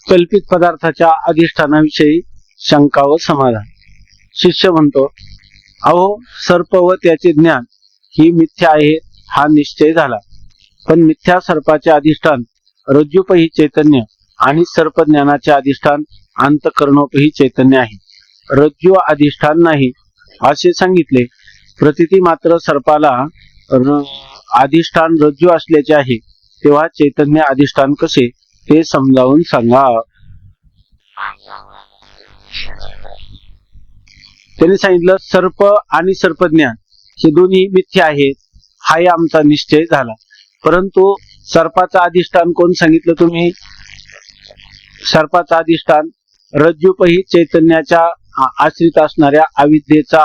कल्पित पदार्थाच्या अधिष्ठानाविषयी शंका व समाधान. शिष्य म्हणतो, अहो सर्प व त्याचे ज्ञान ही मिथ्या आहे हा निश्चय झाला, पण मिथ्या सर्पाचे अधिष्ठान रज्जूपही चैतन्य आणि सर्प ज्ञानाचे अधिष्ठान अंतःकरणोपही चैतन्य आहे. रज्जू अधिष्ठान नाही असे सांगितले. प्रतीती मात्र सर्पाला अधिष्ठान रज्जू असल्याचे आहे, तेव्हा चैतन्य अधिष्ठान कसे ते समजावून सांगा. त्यांनी सांगितलं, सर्प आणि सर्पज्ञान हे दोन्ही मिथ्या आहेत हाही आमचा निश्चय झाला, परंतु सर्पाचा अधिष्ठान कोण सांगितलं तुम्ही? सर्पाचा अधिष्ठान रज्जूपही चैतन्याच्या आश्रित असणाऱ्या अविद्येचा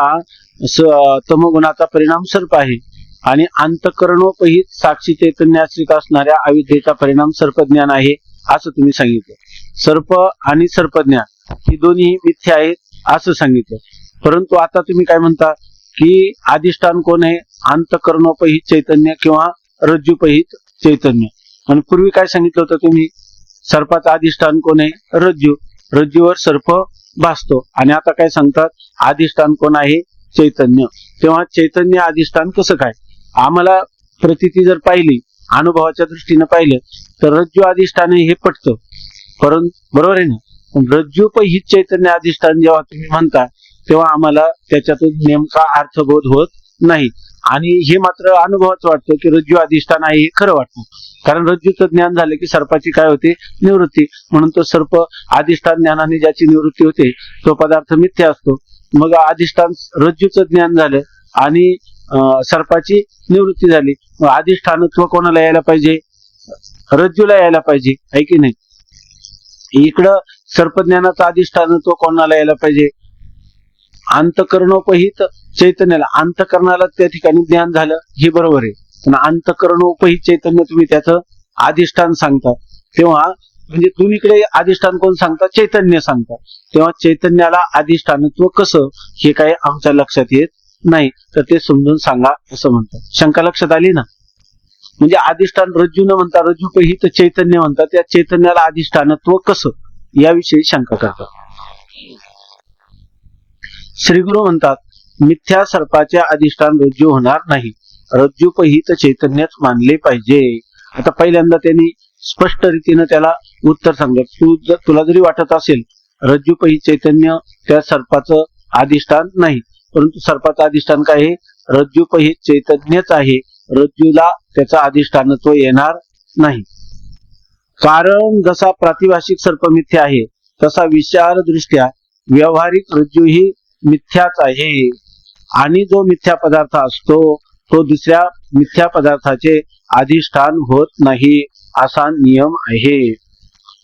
तमोगुणाचा परिणाम सर्प आहे आणि अंतःकरणोपही साक्षी चैतन्य आश्रित असणाऱ्या अविद्येचा परिणाम सर्पज्ञान आहे असं तुम्ही सांगितलं. सर्प आणि सर्पज्ञान ही दोन्ही मिथ्या आहेत असं सांगितलं, परंतु आता तुम्ही काय म्हणता की अधिष्ठान कोण आहे? अंतःकरणोपही चैतन्य किंवा रज्जूपहित चैतन्य. आणि पूर्वी काय सांगितलं होतं तुम्ही? सर्पाचं अधिष्ठान कोण आहे? रज्जू. रज्जूवर सर्प भासतो. आणि आता काय सांगतात? अधिष्ठान कोण आहे? चैतन्य. तेव्हा चैतन्य अधिष्ठान कसं काय? आम्हाला प्रतीती जर पाहिली, अनुभवाच्या दृष्टीने पाहिलं तर रज्जू अधिष्ठान हे पटतं, परंतु बरोबर आहे ना, रज्जूपहित चैतन्य अधिष्ठान जेव्हा तुम्ही म्हणता तेव्हा आम्हाला त्याच्यातून नेमका अर्थबोध होत नाही. आणि हे मात्र अनुभवाचं वाटतं की रज्जू अधिष्ठान आहे हे खरं वाटतं, कारण रज्जूचं ज्ञान झालं की सर्पाची काय होते? निवृत्ती. म्हणून तो सर्प अधिष्ठान ज्ञानाने ज्याची निवृत्ती होते तो पदार्थ मिथ्या असतो. मग अधिष्ठान रज्जूचं ज्ञान झालं आणि सर्पाची निवृत्ती झाली, मग अधिष्ठानत्व कोणाला यायला पाहिजे? रज्जूला यायला पाहिजे, आहे की नाही? इकडं सर्पज्ञानाचं अधिष्ठानत्व कोणाला यायला पाहिजे? अंतःकरणोपहित चैतन्याला. अंतःकरणाला त्या ठिकाणी ज्ञान झालं हे बरोबर आहे, पण अंतःकरणोपहित चैतन्य तुम्ही त्याचं अधिष्ठान सांगता, तेव्हा म्हणजे दोन्हीकडे अधिष्ठान कोण सांगता? चैतन्य सांगता. तेव्हा चैतन्याला अधिष्ठानत्व कसं हे काही आमच्या लक्षात येत नाही, तर ते समजून सांगा असं म्हणतात. शंका लक्षात आली ना? म्हणजे अधिष्ठान रज्जू न म्हणता रज्जूपहित चैतन्य म्हणतात, त्या चैतन्याला अधिष्ठानत्व कसं याविषयी शंका करतात. श्रीगुरु म्हणतात, मिथ्या सर्पाचे अधिष्ठान रज्जू होणार नाही, रज्जूपहित चैतन्यच मानले पाहिजे. आता पहिल्यांदा त्यांनी स्पष्ट रीतीने त्याला उत्तर सांगत, तुला जरी वाटत असेल रज्जूपहित चैतन्य त्या सर्पाचं अधिष्ठान नाही, परंतु सर्पाचं अधिष्ठान काय आहे? रज्जूपहित चैतन्यच आहे, रज्जूला त्याचं अधिष्ठानत्व येणार नाही. कारण जसा प्रातिभाषिक सर्प मिथ्या आहे तसा विचार दृष्ट्या व्यावहारिक रज्जू ही मिथ्याच आहे, आणि जो मिथ्या पदार्थ असतो तो दुसऱ्या मिथ्या पदार्थाचे अधिष्ठान होत नाही असा नियम आहे.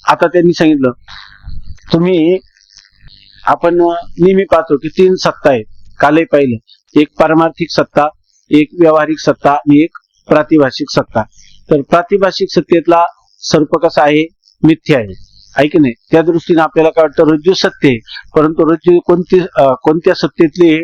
आता त्यांनी सांगितलं, तुम्ही आपण नेहमी पाहतो की 3 सत्ता आहेत. कालही पाहिलं, एक पारमार्थिक सत्ता, एक व्यावहारिक सत्ता आणि एक प्रातिभाषिक सत्ता. तर प्रातिभाषिक सत्तेतला सर्प कसा आहे? मिथ्या आहे, आहे की नाही? त्या दृष्टीने आपल्याला काय वाटतं? रज्जू सत्य आहे, परंतु रज्जू कोणत्या सत्तेतली?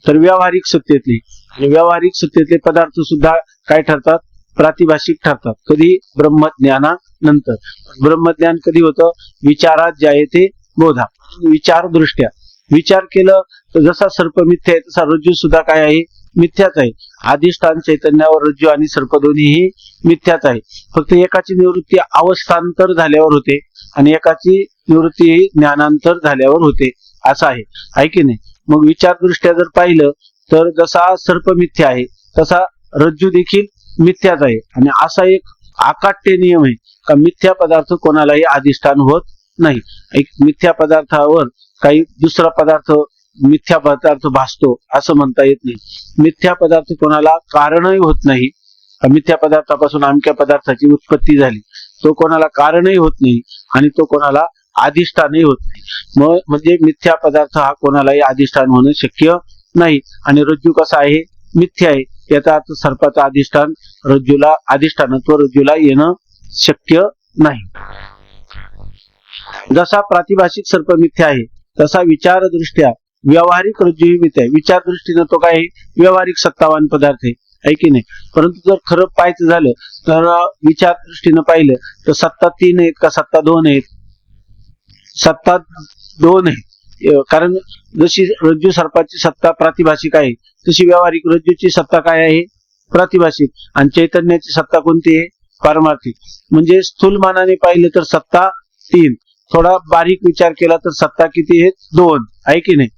तर व्यावहारिक सत्तेतली. व्यावहारिक सत्तेतले पदार्थ सुद्धा काय ठरतात? प्रातिभाषिक ठरतात. कधी? ब्रह्मज्ञानानंतर. ब्रह्मज्ञान कधी होतं? विचारात जायते बोधा. विचार दृष्ट्या विचार केलं तर जसा सर्प मिथ्या आहे तसा रज्जू सुद्धा काय आहे? मिथ्याच आहे. अधिष्ठान चैतन्यावर रज्जू आणि सर्प दोन्हीही मिथ्याच आहे. फक्त एकाची निवृत्ती अवस्थांतर झाल्यावर होते आणि एकाची निवृत्ती ज्ञानांतर झाल्यावर होते, असं आहे की नाही? मग विचार दृष्ट्या जर पाहिलं तर जसा सर्प मिथ्या आहे तसा रज्जू देखील मिथ्याच आहे. आणि असा एक आकाट्य नियम आहे का मिथ्या पदार्थ कोणालाही अधिष्ठान होत नाही. एक मिथ्या पदार्थावर काही दुसरा पदार्थ मिथ्या पदार्थ भासतो असं म्हणता येत नाही. मिथ्या पदार्थ कोणाला कारणही होत नाही. मिथ्या पदार्थापासून अमक्या पदार्थाची उत्पत्ती झाली, तो कोणाला कारणही होत नाही आणि तो कोणाला अधिष्ठानही होत नाही. मग म्हणजे मिथ्या पदार्थ हा कोणालाही अधिष्ठान होणं शक्य नाही. आणि रज्जू कसा आहे? मिथ्या आहे. याचा अर्थ सर्पाचं अधिष्ठान रज्जूला, अधिष्ठानत्व रज्जूला येणं शक्य नाही. जसा प्रातिभाषिक सर्प मिथ्या आहे तसा विचार दृष्ट्या व्यावहारिक रज्जू ही मिथ्या आहे. विचार दृष्टीने तो काय आहे? व्यावहारिक सत्तावान पदार्थ आहे की नाही. परंतु जर खरं पाहायचं झालं तर विचार दृष्टीनं पाहिलं तर सत्ता 3 आहेत का सत्ता 2 आहेत? सत्ता 2 आहेत. कारण जशी रज्जू सर्पाची सत्ता प्रातिभाषिक आहे तशी व्यावहारिक रज्जूची सत्ता काय आहे? प्रातिभाषिक. आणि चैतन्याची सत्ता कोणती आहे? पारमार्थिक. म्हणजे स्थूलमानाने पाहिलं तर सत्ता 3, थोडा बारीक विचार केला तर सत्ता किती आहेत? 2, आहे की नाही.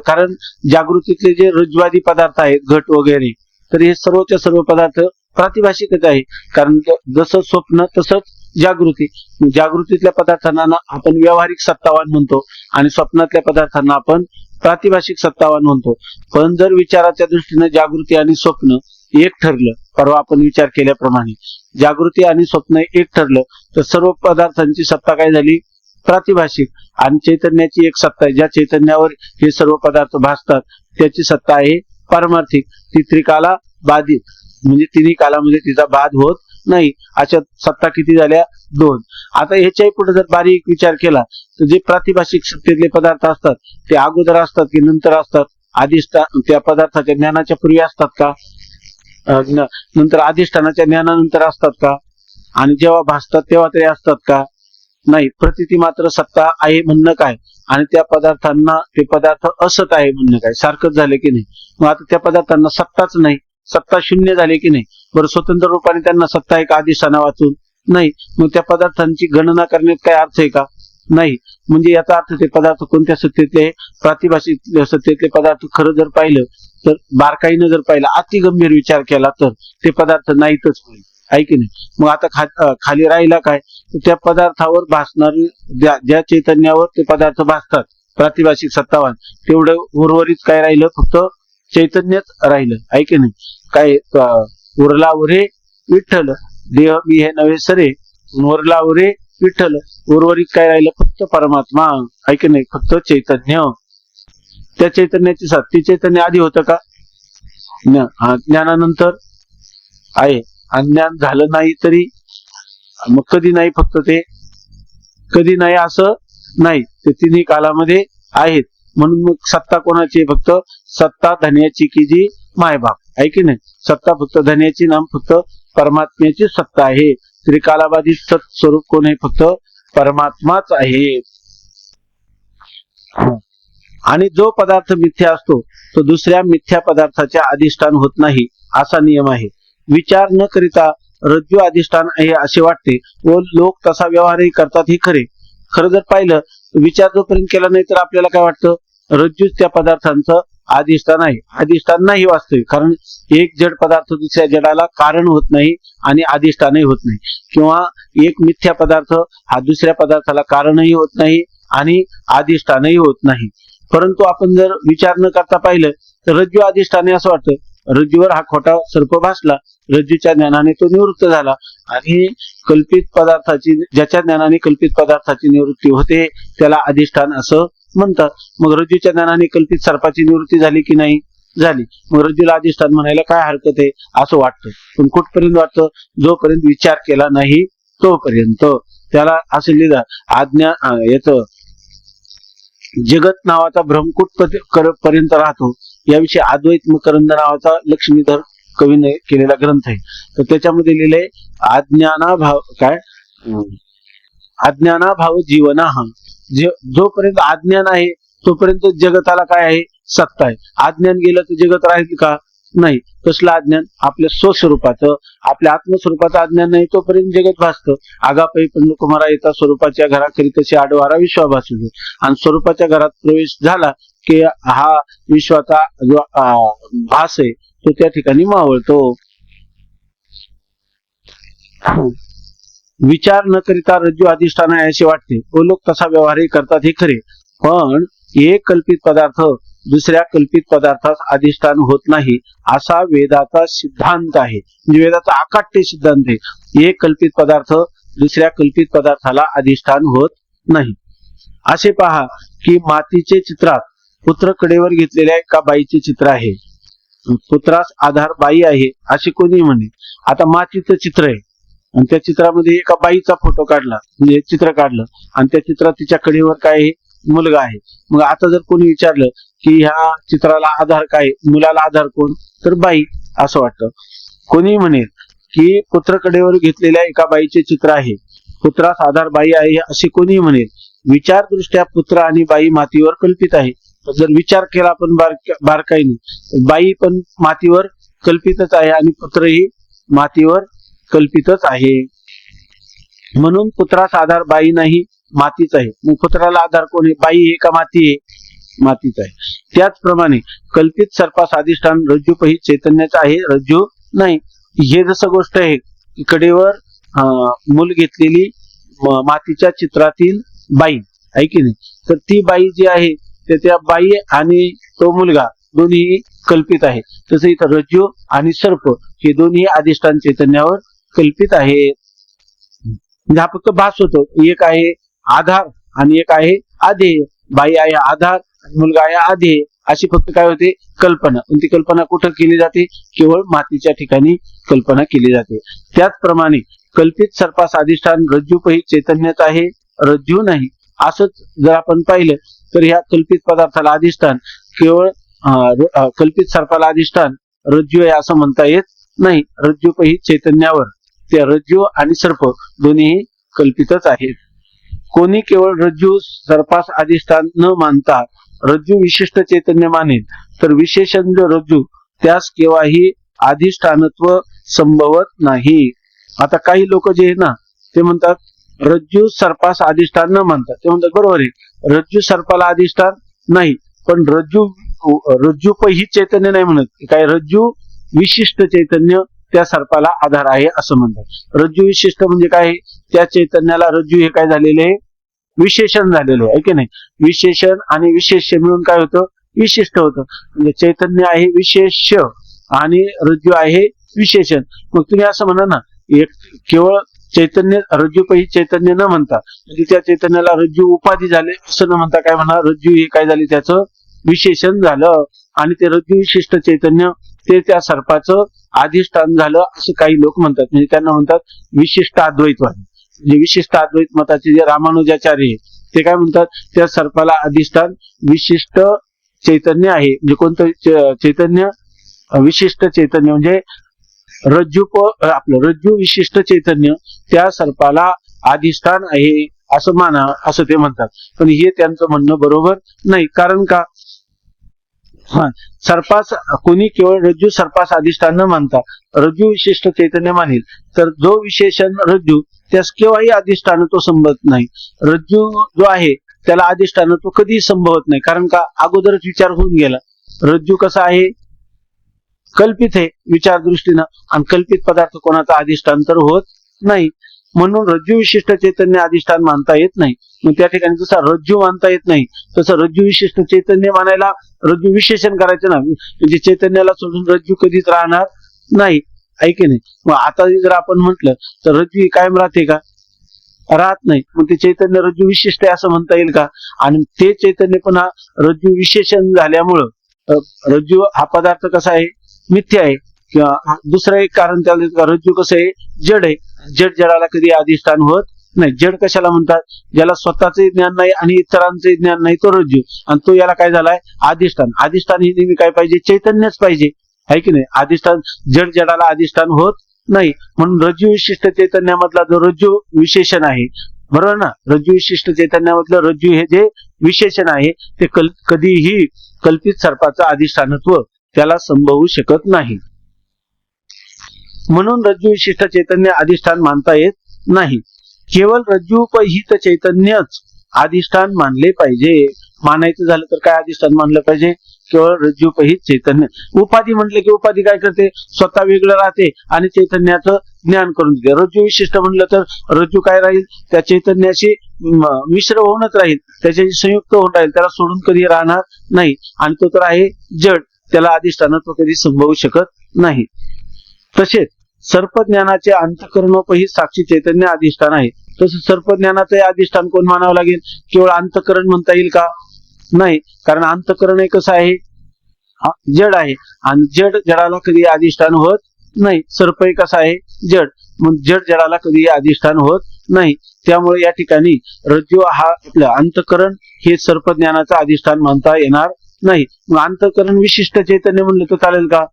कारण जागृतीतले जे रज्जुवादी पदार्थ आहेत घट वगैरे तर हे सर्वच्या सर्व पदार्थ प्रातिभाषिकच आहे. कारण जसं स्वप्न तसंच जागृती. जागृतीतल्या पदार्थांना आपण व्यावहारिक सत्तावान म्हणतो आणि स्वप्नातल्या पदार्थांना आपण प्रातिभाषिक सत्तावान म्हणतो. पण जर विचाराच्या दृष्टीने जागृती आणि स्वप्न एक ठरलं, परवा आपण विचार केल्याप्रमाणे जागृती आणि स्वप्न एक ठरलं तर सर्व पदार्थांची सत्ता काय झाली? प्रातिभाषिक. आणि चैतन्याची एक सत्ता आहे, ज्या चैतन्यावर हे सर्व पदार्थ भासतात त्याची सत्ता आहे पारमार्थिक. ती त्रिकाला बाधित, म्हणजे तिन्ही कालामध्ये तिचा बाध होत नाही. अशा सत्ता किती झाल्या? 2. आता ह्याच्याही पुढे जर बारीक विचार केला तर जे प्रातिभाषिक सत्तेतले पदार्थ असतात ते अगोदर असतात की नंतर असतात? अधिष्ठान त्या पदार्थाच्या ज्ञानाच्या पूर्वी असतात का? नंतर अधिष्ठानाच्या ज्ञानानंतर असतात का? आणि जेव्हा भासतात तेव्हा तरी असतात का? नाही. प्रतिती मात्र सत्ता आहे म्हणणं काय आणि त्या पदार्थांना ते पदार्थ असत आहे म्हणणं काय? सारखंच झाले की नाही. मग आता त्या पदार्थांना सत्ताच नाही, सत्ता शून्य झाले की नाही. बरं, स्वतंत्र रूपाने त्यांना सत्ता आहे का अधिष्ठाना वाचून? नाही. मग त्या पदार्थांची गणना करण्यात काय अर्थ आहे का? नाही. म्हणजे याचा अर्थ ते पदार्थ कोणत्या सत्तेतले? प्रातिभाषिक सत्तेतले पदार्थ. खरं जर पाहिलं तर बारकाईनं जर पाहिलं, अति गंभीर विचार केला तर ते पदार्थ नाहीतच होईल, आहे की नाही. मग आता खाली राहिला काय? त्या पदार्थावर भासणारी ज्या चैतन्यावर ते पदार्थ भासतात प्रातिभाषिक सत्तावान, तेवढं उर्वरित काय राहिलं? फक्त चैतन्यच राहिलं, आहे की नाही. काय उरला उरे विठ्ठल, देह मी हे नव्हे सरे, उरला उरे विठ्ठल. उर्वरित काय राहिलं? फक्त परमात्मा, आहे की नाही. फक्त चैतन्य. त्या चैतन्याची साथ. ती चैतन्य आधी होतं का? ज्ञानानंतर आहे. अज्ञान झालं नाही तरी मग कधी नाही, फक्त ते कधी नाही असं नाही, ते तिन्ही कालामध्ये आहेत. म्हणून मग सत्ता कोणाची? फक्त सत्ता धन्याची की जी मायबाप, आहे की नाही. सत्ता फक्त धन्याची, नाम फक्त परमात्म्याची सत्ता आहे. त्रिकालाबाधित सत स्वरूप कोण आहे? फक्त परमात्माच आहे. आणि जो पदार्थ मिथ्या असतो तो दुसऱ्या मिथ्या पदार्थाच्या अधिष्ठान होत नाही असा नियम आहे. विचार न करिता रज्जू अधिष्ठान आहे असे वाटते व लोक तसा व्यवहारही करतात, हे खरे. खरं जर पाहिलं विचार जोपर्यंत केला नाही तर आपल्याला काय वाटतं? रज्जूच त्या पदार्थांचं अधिष्ठान आहे. अधिष्ठान नाही वास्तविक. कारण एक जड पदार्थ दुसऱ्या जडाला कारण होत नाही आणि अधिष्ठानही होत नाही. किंवा एक मिथ्या पदार्थ हा दुसऱ्या पदार्थाला कारणही होत नाही आणि अधिष्ठानही होत नाही. परंतु आपण जर विचार न करता पाहिलं तर रज्जू अधिष्ठाने असं वाटतं. रज्जूवर हा खोटा सर्प भासला, रज्जूच्या ज्ञानाने तो निवृत्त झाला आणि कल्पित पदार्थाची, ज्याच्या ज्ञानाने कल्पित पदार्थाची निवृत्ती होते त्याला अधिष्ठान असं म्हणतात. मग रज्जूच्या ज्ञानाने कल्पित सर्पाची निवृत्ती झाली की नाही? झाली. मग रज्जूला अधिष्ठान म्हणायला काय हरकत आहे असं वाटतं. पण कुठपर्यंत वाटतं? जोपर्यंत विचार केला नाही तोपर्यंत. त्याला असं लिहिलं, आज्ञा येतं जगत नावाचा भ्रम कुठपर्यंत राहतो याविषयी अद्वैत मकरंद नावाचा लक्ष्मीधर कवीने केलेला ग्रंथ आहे. तर त्याच्यामध्ये लिहिले अज्ञानाभाव काय? अज्ञानाभाव जीवना. जोपर्यंत अज्ञान आहे तोपर्यंत जगताला काय आहे? सत्ता आहे. अज्ञान गेलं तर जगत राहील का? नाही. कसलं अज्ञान? आपल्या स्वस्वरूपाचं, आपल्या आत्मस्वरूपाचं अज्ञान नाही तोपर्यंत जगत भासतं. आगापै पण कुमारा येता स्वरूपाच्या घराकरी तशी आडवारा विश्वाभास होतो. आणि स्वरूपाच्या घरात प्रवेश झाला की हा विश्वाचा जो भास आहे तो त्या ठिकाणी मावळतो. विचार न करिता रज्जू अधिष्ठान आहे असे वाटते व लोक तसा व्यवहारही करतात, हे खरे. पण एक कल्पित पदार्थ दुसऱ्या कल्पित पदार्थास अधिष्ठान होत नाही असा वेदाचा सिद्धांत आहे. म्हणजे वेदाचा अकाट्य सिद्धांत आहे. एक कल्पित पदार्थ दुसऱ्या कल्पित पदार्थाला अधिष्ठान होत नाही. असे पहा की मातीचे चित्रात पुत्र कडेवर घेतलेल्या एका बाईचे चित्र आहे. पुत्रास आधार बाई आहे असे कोणी म्हणे. आता मातीचं चित्र आहे आणि त्या चित्रामध्ये एका बाईचा फोटो काढला, म्हणजे चित्र काढलं आणि त्या चित्रात तिच्या कडेवर काय आहे? मुलगा आहे. मग आता जर कोणी विचारलं की ह्या चित्राला आधार काय? मुलाला आधार कोण? तर बाई. असं वाटतं. कोणी म्हणेल की पुत्रकडेवर घेतलेल्या एका बाईचे चित्र आहे, पुत्रास आधार बाई आहे असे कोणी म्हणेल. विचारदृष्ट्या पुत्र आणि बाई मातीवर कल्पित आहे. जर विचार केला आपण बारकाईने, बाई पण मातीवर कल्पितच आहे आणि पुत्रही मातीवर कल्पितच आहे. म्हणून पुत्रास आधार बाई नाही, मातीच आहे. मग पुत्राला आधार कोण आहे, बाई आहे का माती आहे? मातीच आहे. त्याचप्रमाणे कल्पित सर्पास अधिष्ठान रज्जूपही चैतन्याच आहे, रज्जू नाही. हे जसं गोष्ट आहे, कडेवर मूल घेतलेली मातीच्या चित्रातील बाई आहे की नाही, तर ती बाई जी आहे त्या बाई आणि तो मुलगा दोन्ही कल्पित आहे. तसं इथं रज्जू आणि सर्प हे दोन्ही अधिष्ठान चैतन्यावर कल्पित आहेत. म्हणजे हा फक्त भास होतो. एक आहे आधार आणि एक आहे आधेय. बाई आहे आधार आणि मुलगा आहे आधेय, अशी फक्त काय होते, कल्पना. पण ती कल्पना कुठं केली जाते, केवळ मातीच्या ठिकाणी कल्पना केली जाते. त्याचप्रमाणे कल्पित सर्पास अधिष्ठान रज्जूपही चैतन्यच आहे, रज्जू नाही. असंच जर आपण पाहिलं तर ह्या कल्पित पदार्थाला अधिष्ठान केवळ कल्पित सर्पाला अधिष्ठान रज्जू आहे असं म्हणता येत नाही. रज्जूपही चैतन्यावर ते रज्जू आणि सर्प दोन्ही कल्पितच आहेत. कोणी केवळ रज्जू सर्पास अधिष्ठान न मानता रज्जू विशिष्ट चैतन्य मानेल तर विशेषण जो रज्जू त्यास केव्हाही अधिष्ठानत्व संभवत नाही. आता काही लोक जे आहे ना, ते म्हणतात रज्जू सर्पास अधिष्ठान न मानतात. ते म्हणतात बरोबर आहे, रज्जू सर्पाला अधिष्ठान नाही, पण रज्जूपही चैतन्य नाही म्हणत, काय रज्जू विशिष्ट चैतन्य त्या सर्पाला आधार आहे असं म्हणतात. रज्जू विशिष्ट म्हणजे काय, त्या चैतन्याला रज्जू हे काय झालेले आहे, विशेषण झालेलं आहे की नाही. विशेषण आणि विशेष्य मिळून काय होतं, विशिष्ट होतं. म्हणजे चैतन्य आहे विशेष्य आणि रज्जू आहे विशेषण. मग तुम्ही असं म्हणा ना, एक केवळ चैतन्य रज्जूपही चैतन्य न म्हणता, म्हणजे त्या चैतन्याला रज्जू उपाधी झाले असं न म्हणता काय म्हणा, रज्जू हे काय झाले, त्याचं विशेषण झालं आणि ते रज्जू विशिष्ट चैतन्य ते त्या सर्पाचं अधिष्ठान झालं असं काही लोक म्हणतात. म्हणजे त्यांना म्हणतात विशिष्ट अद्वैतवादी. म्हणजे विशिष्ट अद्वैत मताचे जे रामानुजाचार्य ते काय म्हणतात, त्या सर्पाला अधिष्ठान विशिष्ट चैतन्य आहे. म्हणजे कोणतं चैतन्य, विशिष्ट चैतन्य म्हणजे आपलं रज्जू विशिष्ट चैतन्य त्या सर्पाला अधिष्ठान आहे असं माना, असं ते म्हणतात. पण हे त्यांचं म्हणणं बरोबर नाही. कारण का, सर्पास कोणी केवळ रज्जू सर्पास अधिष्ठान न मानता रज्जू विशिष्ट चैतन्य मानेल तर जो विशेषण रज्जू त्यास केव्हाही अधिष्ठानत्व संभवत नाही. रज्जू जो आहे त्याला अधिष्ठानत्व कधीही संभवत नाही. कारण का, अगोदरच विचार होऊन गेला. रज्जू कसा आहे, कल्पित आहे विचार दृष्टीनं, आणि कल्पित पदार्थ कोणाचा अधिष्ठान तर होत नाही. म्हणून रज्जू विशिष्ट चैतन्य अधिष्ठान मानता येत नाही. मग त्या ठिकाणी जसा रज्जू मानता येत नाही तसं रज्जू विशिष्ट चैतन्य मानायला रज्जू विशेषण करायचं ना, म्हणजे चैतन्याला सोडून रज्जू कधीच राहणार नाही, ऐके नाही. मग आता जर आपण म्हटलं तर रज्जू ही कायम राहते का, राहत नाही. मग ते चैतन्य रज्जू विशिष्ट आहे असं म्हणता येईल का? आणि ते चैतन्य पुन्हा रज्जू विशेषण झाल्यामुळं रज्जू हा पदार्थ कसा आहे, मिथ्या आहे. किंवा दुसरं एक कारण त्याला, रज्जू कसं आहे, जड आहे. जड जडाला कधी अधिष्ठान होत नाही. जड कशाला म्हणतात, ज्याला स्वतःचे ज्ञान नाही आणि इतरांचे ज्ञान नाही तो रज्जू, आणि तो याला काय झालाय, अधिष्ठान. अधिष्ठान ही नेहमी काय पाहिजे, चैतन्यच पाहिजे, आहे की नाही. अधिष्ठान जड जडाला अधिष्ठान होत नाही. म्हणून रज्जू विशिष्ट चैतन्यामधला जो रज्जू विशेषण आहे, बरोबर ना, रज्जू विशिष्ट चैतन्यामधलं रज्जू हे जे विशेषण आहे ते कधीही कल्पित सर्पाचं अधिष्ठानत्व त्याला संभवू शकत नाही. म्हणून रज्जू विशिष्ट चैतन्य अधिष्ठान मानता येत नाही. केवळ रज्जूपहित चैतन्यच अधिष्ठान मानले पाहिजे. मानायचं झालं तर काय अधिष्ठान मानलं पाहिजे, केवळ रज्जूपहित चैतन्य. उपाधी म्हटले की उपाधी काय करते, स्वतः वेगळं राहते आणि चैतन्याचं ज्ञान करून देते. रज्जू विशिष्ट म्हणलं तर रज्जू काय राहील, त्या चैतन्याशी मिश्र होऊनच राहील, त्याच्याशी संयुक्त होऊन राहील, त्याला सोडून कधी राहणार नाही. आणि तो तर आहे जड, त्याला अधिष्ठानत्व कधी संभवू शकत नाही. तसेच सर्पज्ञानाचे अंतःकरणोपही साक्षी चैतन्य अधिष्ठान आहे. तसं सर्पज्ञानाचे अधिष्ठान कोण मानावं लागेल, केवळ अंतःकरण म्हणता येईल का, नाही. कारण अंतःकरण हे कसं आहे, जड आहे आणि जड जडाला कधी अधिष्ठान होत नाही. सर्प हे कसं आहे, जड, मग जड जडाला कधी अधिष्ठान होत नाही. त्यामुळे या ठिकाणी रज्जू हा आपलं अंतःकरण हे सर्पज्ञानाचं अधिष्ठान मानता येणार नाही. मग अंतःकरण विशिष्ट चैतन्य म्हणलं तर चालेल का,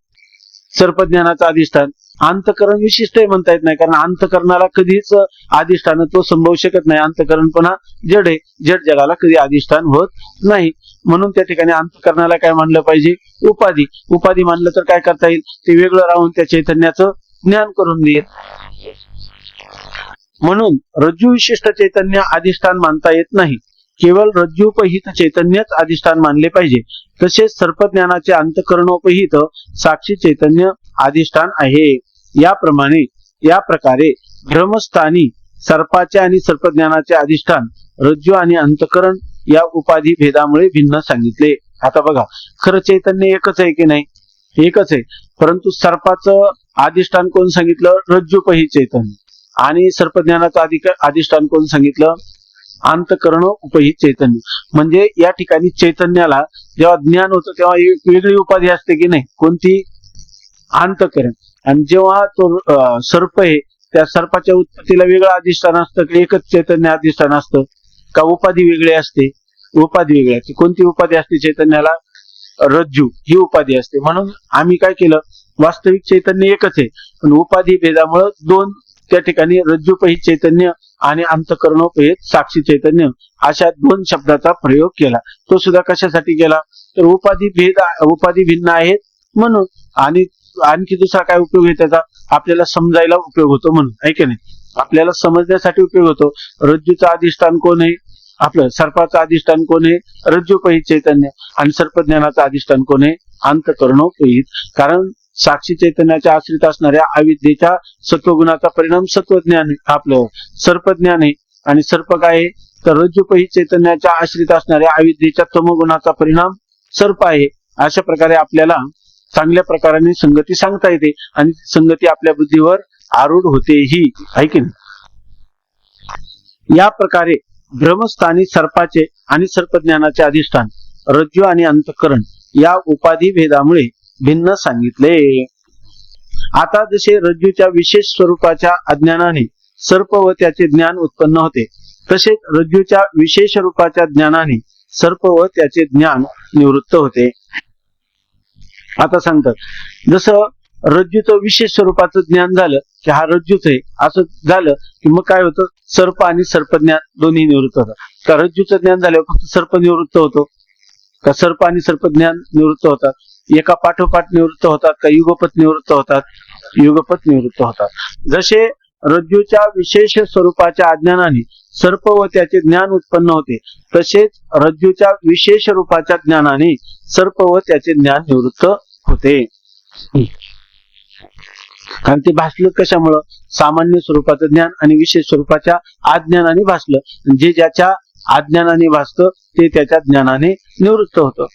सर्पज्ञानाचं अधिष्ठान. अंतकरण विशिष्ट आहे म्हणता येत नाही, कारण अंतकरणाला कधीच अधिष्ठानत्व संभवू शकत नाही. अंतकरण पुन्हा जड आहे, जड जगाला कधी अधिष्ठान होत नाही. म्हणून त्या ठिकाणी अंतकरणाला काय मानलं पाहिजे? उपाधी. उपाधी मानलं तर काय करता येईल? ते वेगळं राहून त्या चैतन्याचं ज्ञान करून देईल. म्हणून रज्जू विशिष्ट चैतन्य अधिष्ठान मानता येत नाही, केवळ रज्जूपहित चैतन्यच अधिष्ठान मानले पाहिजे. तसेच सर्पज्ञानाचे अंतकरणोपहित साक्षी चैतन्य अधिष्ठान आहे. या प्रकारे भ्रमस्थानी सर्पाचे आणि सर्पज्ञानाचे अधिष्ठान रज्जू आणि अंतकरण या उपाधी भेदामुळे भिन्न सांगितले. आता बघा, खरं चैतन्य एकच आहे की नाही? एकच आहे, परंतु सर्पाचं अधिष्ठान कोण सांगितलं? रज्जूपहित चैतन्य. आणि सर्पज्ञानाचं अधिष्ठान कोण सांगितलं? अंतकरण उपहित चैतन्य. म्हणजे या ठिकाणी चैतन्याला जेव्हा ज्ञान होतं तेव्हा एक वेगळी उपाधी असते की नाही? कोणती? अंतकरण. आणि जेव्हा तो सर्प आहे, त्या सर्पाच्या उत्पत्तीला वेगळं अधिष्ठान असतं की एकच चैतन्य अधिष्ठान असतं? का उपाधी वेगळी असते? उपाधी वेगळी असते. कोणती उपाधी असते चैतन्याला? रज्जू ही उपाधी असते. म्हणून आम्ही काय केलं? वास्तविक चैतन्य एकच आहे, पण उपाधी भेदामुळे दोन त्या ठिकाणी रज्जूपहित चैतन्य आणि अंतकरणोपहित साक्षी चैतन्य अशा दोन शब्दाचा प्रयोग केला. तो सुद्धा कशासाठी केला? तर उपाधी भिन्न आहेत म्हणून. आणि आणखी दुसरा काय उपयोग आहे त्याचा? आपल्याला समजायला उपयोग होतो म्हणून, आहे की नाही? आपल्याला समजण्यासाठी उपयोग होतो. रज्जूचं अधिष्ठान कोण आहे? आपलं सर्पाचं अधिष्ठान कोण आहे? रज्जूपहित चैतन्य. आणि सर्पज्ञानाचं अधिष्ठान कोण आहे? अंतकरणोपहित. कारण साक्षी चैतन्याच्या आश्रित असणाऱ्या अविद्येच्या सत्वगुणाचा परिणाम सत्वज्ञान आपलं सर्पज्ञान आहे. आणि सर्प काय आहे? तर रज्जूपहित चैतन्याच्या आश्रित असणाऱ्या अविद्येच्या तमोगुणाचा परिणाम सर्प आहे. अशा प्रकारे आपल्याला चांगल्या प्रकाराने संगती सांगता येते आणि संगती आपल्या बुद्धीवर आरूढ होतेही, आहे की नाही? या प्रकारे भ्रमस्थानी सर्पाचे आणि सर्पज्ञानाचे अधिष्ठान रज्जू आणि अंतकरण या उपाधी भेदामुळे भिन्न सांगितले. आता जसे रज्जूच्या विशेष स्वरूपाच्या अज्ञानाने सर्प व त्याचे ज्ञान उत्पन्न होते, तसेच रज्जूच्या विशेष रूपाच्या ज्ञानाने सर्प व त्याचे ज्ञान निवृत्त होते. आता सांगतात, जसं रज्जूचं विशेष स्वरूपाचं ज्ञान झालं की हा रज्जूच आहे असं झालं की मग काय होतं? सर्प आणि सर्पज्ञान दोन्ही निवृत्त होतात. का रज्जूचं ज्ञान झाल्यावर फक्त सर्प निवृत्त होतो? का सर्प आणि सर्पज्ञान निवृत्त होतात? एका पाठोपाठ निवृत्त होतात का युगपत निवृत्त होतात? युगपत निवृत्त होतात. जसे रज्जूच्या विशेष स्वरूपाच्या अज्ञानाने सर्प व त्याचे ज्ञान उत्पन्न होते, तसेच रज्जूच्या विशेष रूपाच्या ज्ञानाने सर्प व त्याचे ज्ञान निवृत्त होते. कारण ते भासलं कशामुळं? सामान्य स्वरूपाचं ज्ञान आणि विशेष स्वरूपाच्या अज्ञानाने भासलं. जे ज्याच्या अज्ञानाने भासतं ते त्याच्या ज्ञानाने निवृत्त होतं.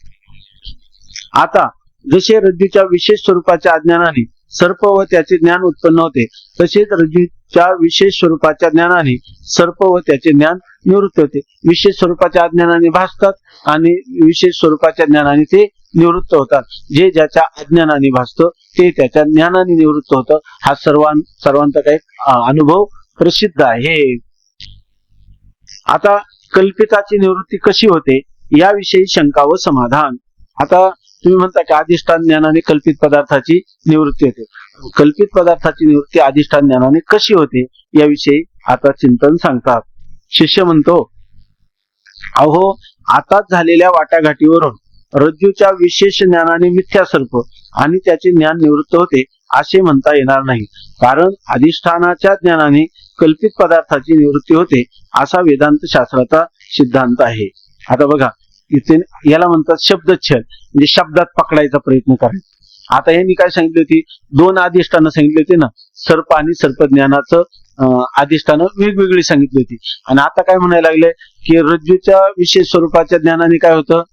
आता जसे रज्जूच्या विशेष स्वरूपाच्या अज्ञानाने सर्प व त्याचे ज्ञान उत्पन्न होते, तसेच रज्जूच्या विशेष स्वरूपाच्या ज्ञानाने सर्प व त्याचे ज्ञान निवृत्त होते. विशेष स्वरूपाच्या अज्ञानाने भासतात आणि विशेष स्वरूपाच्या ज्ञानाने ते निवृत्त होतात. जे ज्याच्या अज्ञानाने भासतं ते त्याच्या ज्ञानाने निवृत्त होतं. हा सर्वांचा काही अनुभव प्रसिद्ध आहे. आता कल्पिताची निवृत्ती कशी होते याविषयी शंका व समाधान. आता तुम्ही म्हणता की अधिष्ठान ज्ञानाने कल्पित पदार्थाची निवृत्ती होते. कल्पित पदार्थाची निवृत्ती अधिष्ठान ज्ञानाने कशी होते याविषयी आता चिंतन सांगतात. शिष्य म्हणतो, अहो आताच झालेल्या वाटाघाटीवरून रज्जूच्या विशेष ज्ञानाने मिथ्या सर्प आणि त्याचे ज्ञान निवृत्त होते असे म्हणता येणार नाही. कारण अधिष्ठानाच्या ज्ञानाने कल्पित पदार्थाची निवृत्ती होते असा वेदांत शास्त्राचा सिद्धांत आहे. आता बघा, इथे याला म्हणतात शब्दच्छल, म्हणजे शब्दात पकडायचा प्रयत्न करायचा. आता यांनी काय सांगितली होती? दोन अधिष्ठानं सांगितली होती ना, सर्प आणि सर्पज्ञानाचं अधिष्ठानं वेगवेगळी सांगितली होती. आणि आता काय म्हणायला लागले की रज्जूच्या विशेष स्वरूपाच्या ज्ञानाने काय होतं?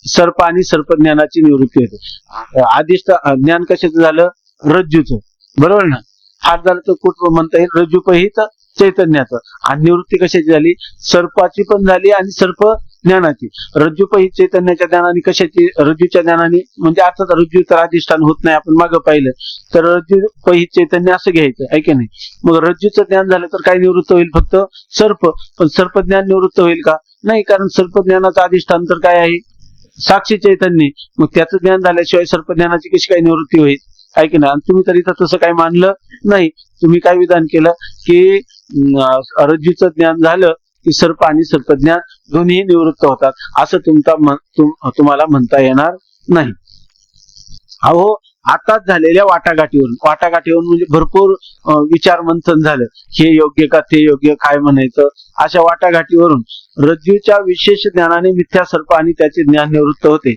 सर्प आणि सर्पज्ञानाची निवृत्ती होते. अधिष्ठान ज्ञान कशाचं झालं? रज्जूचं, बरोबर ना? फार झालं तर कुठं म्हणता येईल? रज्जूपहित चैतन्याचं. आणि निवृत्ती कशाची झाली? सर्पाची पण झाली आणि सर्प ज्ञानाची. रज्जूपहित चैतन्याच्या ज्ञानाने कशाची? रज्जूच्या ज्ञानाने, म्हणजे अर्थात रज्जू तर अधिष्ठान होत नाही, आपण मागं पाहिलं. तर रज्जूपहित चैतन्य असं घ्यायचं आहे की नाही? मग रज्जूचं ज्ञान झालं तर काय निवृत्त होईल? फक्त सर्प. पण सर्पज्ञान निवृत्त होईल का? नाही, कारण सर्पज्ञानाचं अधिष्ठान तर काय आहे? साक्षी चैतन्य. मग त्याचं ज्ञान झाल्याशिवाय सर्पज्ञानाची कशी काय निवृत्ती होईल? आहे की नाही. आणि तुम्ही तर इथं तसं काही मानलं नाही. तुम्ही काय विधान केलं की रज्जूचं ज्ञान झालं की सर्प आणि सर्पज्ञान दोन्ही निवृत्त होतात, असं तुम्हाला म्हणता येणार नाही. अहो, आताच झालेल्या वाटाघाटीवरून म्हणजे भरपूर विचार मंथन झालं, हे योग्य का ते योग्य, काय म्हणायचं, अशा वाटाघाटीवरून रज्जूच्या विशेष ज्ञानाने मिथ्या सर्प आणि त्याचे ज्ञान निवृत्त होते.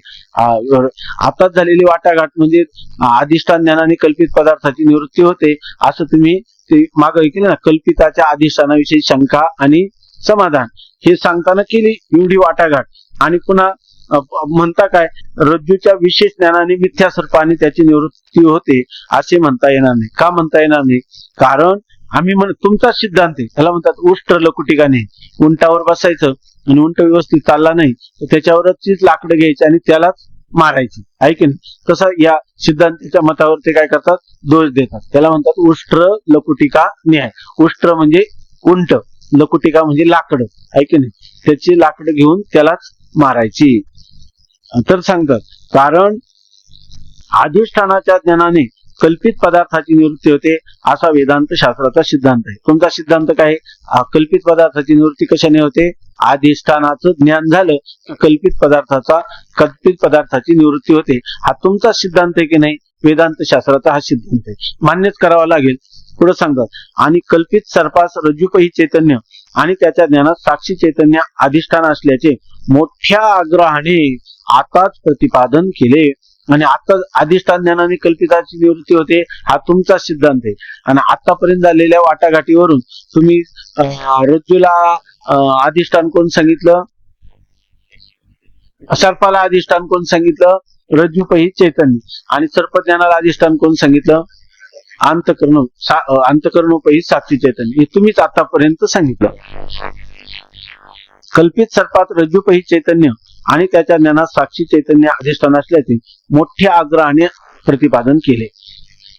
आताच झालेली वाटाघाट म्हणजे अधिष्ठान ज्ञानाने कल्पित पदार्थाची निवृत्ती होते, असं तुम्ही ते मागे केलं ना. कल्पिताच्या अधिष्ठानाविषयी शंका आणि समाधान हे सांगताना केली एवढी वाटाघाट, आणि पुन्हा म्हणता काय, रज्जूच्या विशेष ज्ञानाने मिथ्या सर्प आणि त्याची निवृत्ती होते असे म्हणता येणार नाही. का म्हणता येणार नाही? कारण आम्ही तुमचा सिद्धांत आहे, त्याला म्हणतात उष्ट्र लकुटिकाने. उंटावर बसायचं आणि उंट व्यवस्थित चालला नाही तर त्याच्यावरच लाकडं घ्यायची आणि त्यालाच मारायची, आहे की नाही. तसं या सिद्धांताच्या मतावर ते काय करतात, दोष देतात. त्याला म्हणतात उष्ट्र लकुटिका न्याय. उष्ट्र म्हणजे उंट, लकुटिका म्हणजे लाकडं, आहे की नाही. त्याची लाकडं घेऊन त्यालाच मारायची. तर सांगतात कारण अधिष्ठानाच्या ज्ञानाने कल्पित पदार्थाची निवृत्ती होते, असा वेदांत शास्त्राचा सिद्धांत आहे. तुमचा सिद्धांत काय? कल्पित पदार्थाची निवृत्ती कशाने होते? अधिष्ठानाचं ज्ञान झालं कल्पित पदार्थाची निवृत्ती होते. हा तुमचा सिद्धांत आहे की नाही? वेदांत शास्त्राचा हा सिद्धांत आहे, मान्यच करावा लागेल. पुढे सांगतात आणि कल्पित सर्पास रज्जूपही चैतन्य आणि त्याच्या ज्ञानात साक्षी चैतन्य अधिष्ठान असल्याचे मोठ्या आग्रहाने आताच प्रतिपादन केले. आणि आता अधिष्ठान ज्ञानाने कल्पिताची निवृत्ती होते, हा तुमचा सिद्धांत आहे. आणि आतापर्यंत झालेल्या वाटाघाटीवरून तुम्ही रज्जूला अधिष्ठान कोण सांगितलं? सर्पाला अधिष्ठान कोण सांगितलं? रज्जूपही चैतन्य. आणि सर्पज्ञानाला अधिष्ठान कोण सांगितलं? अंतकरणोपही साक्षी चैतन्य. हे तुम्हीच आतापर्यंत सांगितलं. कल्पित सर्पात रज्जूपही चैतन्य आणि त्याच्या ज्ञानात साक्षी चैतन्य अधिष्ठान असल्याचे मोठ्या आग्रहाने प्रतिपादन केले.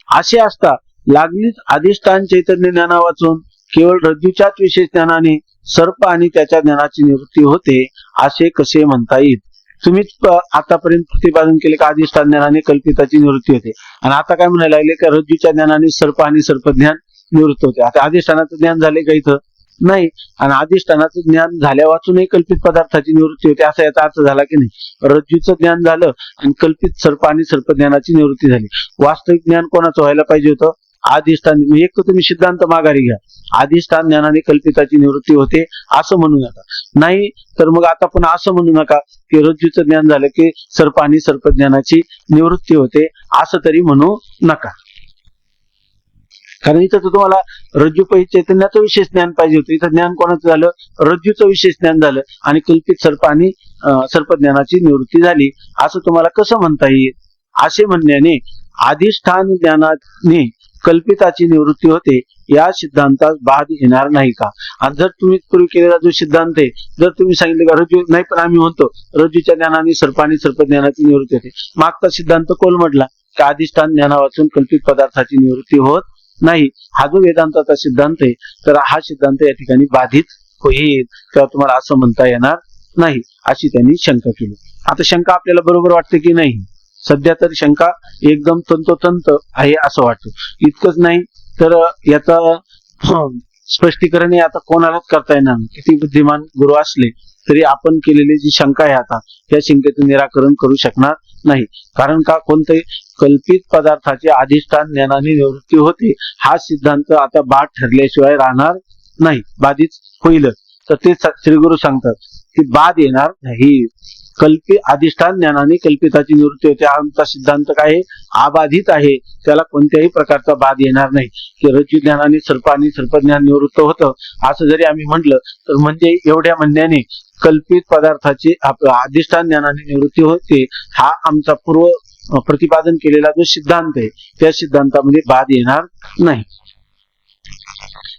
असे असता लागलीच अधिष्ठान चैतन्य ज्ञाना वाचून केवळ रज्जूच्याच विशेष ज्ञानाने सर्प आणि त्याच्या ज्ञानाची निवृत्ती होते असे कसे म्हणता येईल? तुम्हीच आतापर्यंत प्रतिपादन केले का अधिष्ठान ज्ञानाने कल्पिताची निवृत्ती होते, आणि आता काय म्हणायला लागले का रज्जूच्या ज्ञानाने सर्प आणि सर्पज्ञान निवृत्त होते. आता अधिष्ठानाचं ज्ञान झाले का? इथं नाही. आणि अधिष्ठानाचं ज्ञान झाल्या वाचूनही कल्पित पदार्थाची निवृत्ती होते, असा याचा अर्थ झाला की नाही? रज्जूचं ज्ञान झालं आणि कल्पित सर्प आणि सर्पज्ञानाची निवृत्ती झाली. वास्तविक ज्ञान कोणाचं व्हायला पाहिजे होतं? अधिष्ठान. एक तर तुम्ही सिद्धांत माघारी घ्या, अधिष्ठान ज्ञानाने कल्पिताची निवृत्ती होते असं म्हणू नका. नाही तर मग आता पण असं म्हणू नका की रज्जूचं ज्ञान झालं की सर्प आणि सर्पज्ञानाची निवृत्ती होते, असं तरी म्हणू नका. कारण इथं तुम्हाला रज्जूपही चैतन्याचं विशेष ज्ञान पाहिजे होतं. इथं ज्ञान कोणाचं झालं? रज्जूचं विशेष ज्ञान झालं आणि कल्पित सर्प आणि सर्पज्ञानाची निवृत्ती झाली, असं तुम्हाला कसं म्हणता येईल? असे म्हणण्याने अधिष्ठान ज्ञानाने कल्पिताची निवृत्ती होते या सिद्धांतास बाध येणार नाही का? आणि जर तुम्ही पूर्वी केलेला जो सिद्धांत आहे, जर तुम्ही सांगितले का रज्जू नाही, पण आम्ही म्हणतो रज्जूच्या ज्ञानाने सर्प आणि सर्पज्ञानाची निवृत्ती होते, मागचा सिद्धांत कोलमडला का अधिष्ठान ज्ञाना वाचून कल्पित पदार्थाची निवृत्ती होत नाही. हा जो वेदांताचा सिद्धांत आहे, तर हा सिद्धांत या ठिकाणी बाधित होईल, तेव्हा तुम्हाला असं म्हणता येणार नाही, अशी त्यांनी शंका केली. आता शंका आपल्याला बरोबर वाटते की नाही? सध्या तर शंका एकदम तंतोतंत आहे असं वाटतं. इतकंच नाही तर याचा स्पष्टीकरण आता कोणालाच करता येणार. किती बुद्धिमान गुरु असले तरी आपण केलेली जी शंका आहे आता, त्या शंकेचं निराकरण करू शकणार नाही. कारण का? कोणत्याही कल्पित पदार्थाचे अधिष्ठान ज्ञानाने निवृत्ती होते हा सिद्धांत आता बाद ठरल्याशिवाय राहणार नाही, बाधित होईल. तर ते श्री गुरु सांगतात की बाद येणार नाही. कल्पित अधिष्ठान ज्ञानाने कल्पिताची निवृत्ती होते हा आमचा सिद्धांत काय आहे? अबाधित आहे, त्याला कोणत्याही प्रकारचा बाद येणार नाही. की रज्जू ज्ञानाने सर्प आणि सर्पज्ञान निवृत्त होतं असं जरी आम्ही म्हटलं तर म्हणजे एवढ्या म्हणण्याने कल्पित पदार्थाची अधिष्ठान ज्ञानाने निवृत्ती होते हा आमचा पूर्व प्रतिपादन केलेला जो सिद्धांत आहे त्या सिद्धांतामध्ये बाद येणार नाही.